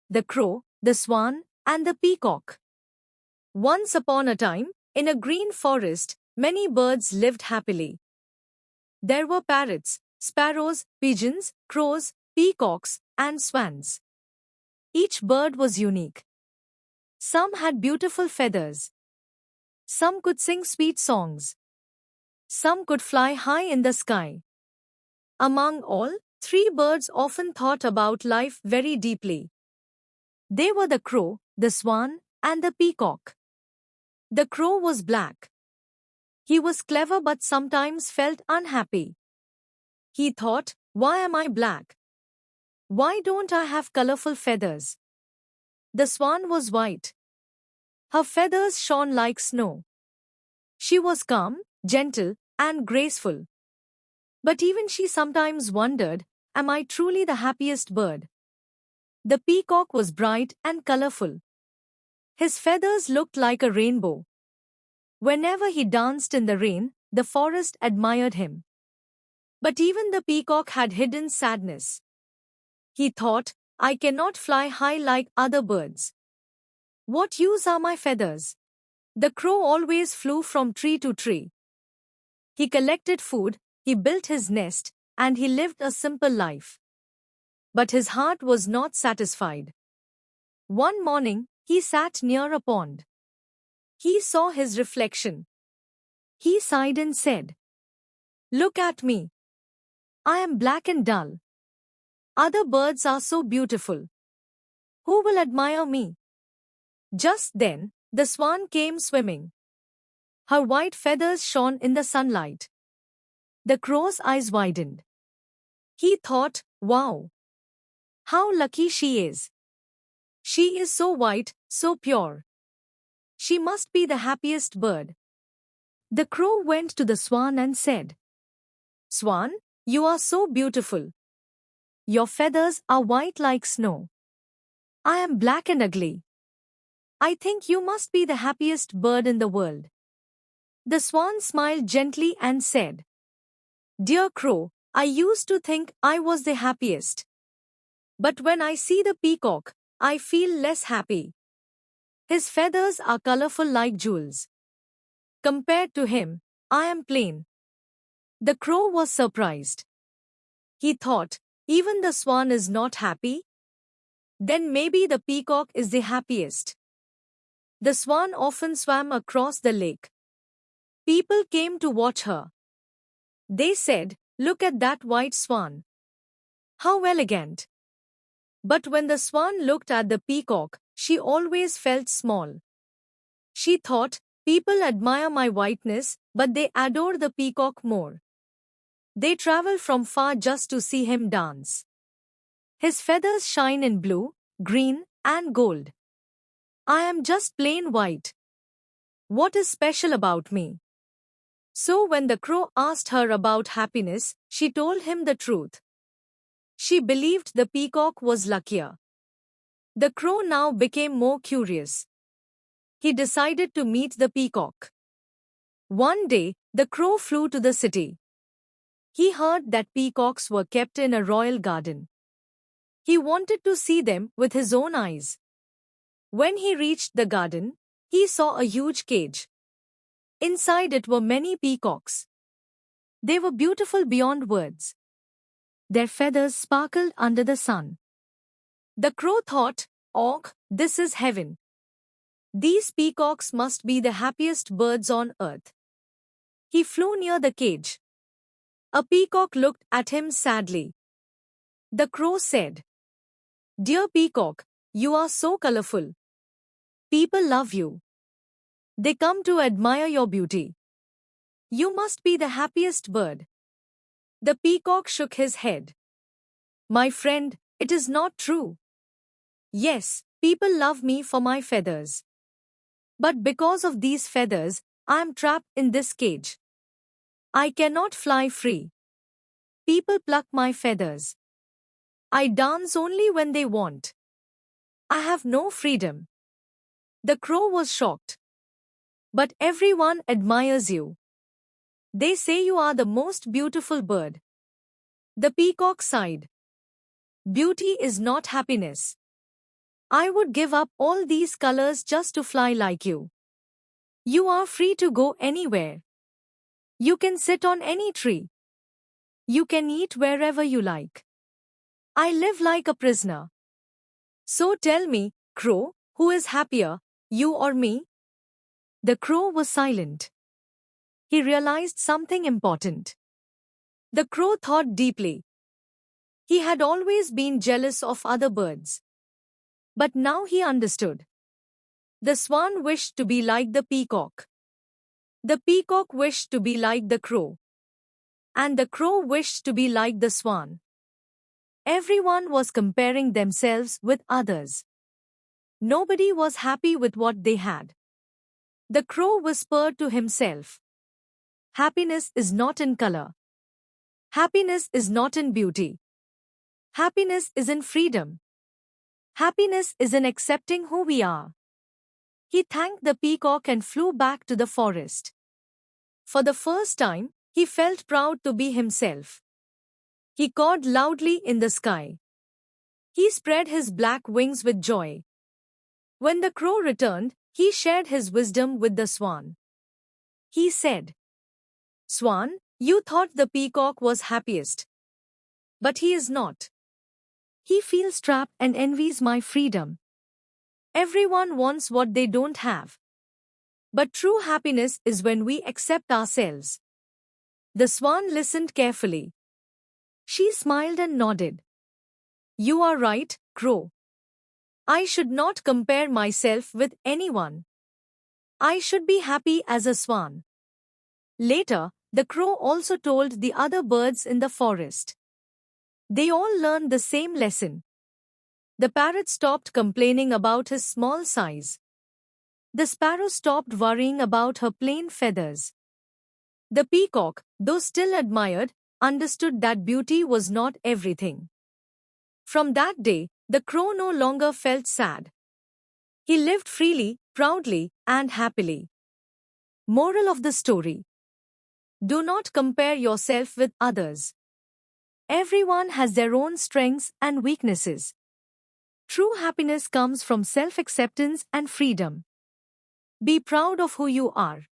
the Crow, the Swan, and the Peacock. Once upon a time, in a green forest, many birds lived happily. There were parrots, sparrows, pigeons, crows, peacocks, and swans. Each bird was unique. Some had beautiful feathers. Some could sing sweet songs. Some could fly high in the sky. Among all, three birds often thought about life very deeply. They were the crow, the swan, and the peacock. The crow was black. He was clever but sometimes felt unhappy. He thought, why am I black? Why don't I have colorful feathers? The swan was white. Her feathers shone like snow. She was calm, gentle, and graceful. But even she sometimes wondered, am I truly the happiest bird? The peacock was bright and colorful. His feathers looked like a rainbow. Whenever he danced in the rain, the forest admired him. But even the peacock had hidden sadness. He thought, I cannot fly high like other birds. What use are my feathers? The crow always flew from tree to tree. He collected food, he built his nest, and he lived a simple life. But his heart was not satisfied. One morning, he sat near a pond. He saw his reflection. He sighed and said, look at me. I am black and dull. Other birds are so beautiful. Who will admire me? Just then, the swan came swimming. Her white feathers shone in the sunlight. The crow's eyes widened. He thought, wow! How lucky she is! She is so white, so pure. She must be the happiest bird. The crow went to the swan and said, Swan, you are so beautiful. Your feathers are white like snow. I am black and ugly. I think you must be the happiest bird in the world. The swan smiled gently and said, Dear crow, I used to think I was the happiest. But when I see the peacock, I feel less happy. His feathers are colorful like jewels. Compared to him, I am plain. The crow was surprised. He thought, even the swan is not happy? Then maybe the peacock is the happiest. The swan often swam across the lake. People came to watch her. They said, look at that white swan. How elegant. But when the swan looked at the peacock, she always felt small. She thought, people admire my whiteness, but they adore the peacock more. They travel from far just to see him dance. His feathers shine in blue, green, and gold. I am just plain white. What is special about me? So when the crow asked her about happiness, she told him the truth. She believed the peacock was luckier. The crow now became more curious. He decided to meet the peacock. One day, the crow flew to the city. He heard that peacocks were kept in a royal garden. He wanted to see them with his own eyes. When he reached the garden, he saw a huge cage. Inside it were many peacocks. They were beautiful beyond words. Their feathers sparkled under the sun. The crow thought, oh, this is heaven. These peacocks must be the happiest birds on earth. He flew near the cage. A peacock looked at him sadly. The crow said, Dear peacock, you are so colorful. People love you. They come to admire your beauty. You must be the happiest bird. The peacock shook his head. My friend, it is not true. Yes, people love me for my feathers. But because of these feathers, I am trapped in this cage. I cannot fly free. People pluck my feathers. I dance only when they want. I have no freedom. The crow was shocked. But everyone admires you. They say you are the most beautiful bird. The peacock sighed. Beauty is not happiness. I would give up all these colors just to fly like you. You are free to go anywhere. You can sit on any tree. You can eat wherever you like. I live like a prisoner. So tell me, Crow, who is happier, you or me? The crow was silent. He realized something important. The crow thought deeply. He had always been jealous of other birds. But now he understood. The swan wished to be like the peacock. The peacock wished to be like the crow. And the crow wished to be like the swan. Everyone was comparing themselves with others. Nobody was happy with what they had. The crow whispered to himself. Happiness is not in color. Happiness is not in beauty. Happiness is in freedom. Happiness is in accepting who we are. He thanked the peacock and flew back to the forest. For the first time, he felt proud to be himself. He cawed loudly in the sky. He spread his black wings with joy. When the crow returned, he shared his wisdom with the swan. He said, Swan, you thought the peacock was happiest. But he is not. He feels trapped and envies my freedom. Everyone wants what they don't have. But true happiness is when we accept ourselves. The swan listened carefully. She smiled and nodded. You are right, Crow. I should not compare myself with anyone. I should be happy as a swan. Later, the crow also told the other birds in the forest. They all learned the same lesson. The parrot stopped complaining about his small size. The sparrow stopped worrying about her plain feathers. The peacock, though still admired, understood that beauty was not everything. From that day, the crow no longer felt sad. He lived freely, proudly, and happily. Moral of the story: do not compare yourself with others. Everyone has their own strengths and weaknesses. True happiness comes from self-acceptance and freedom. Be proud of who you are.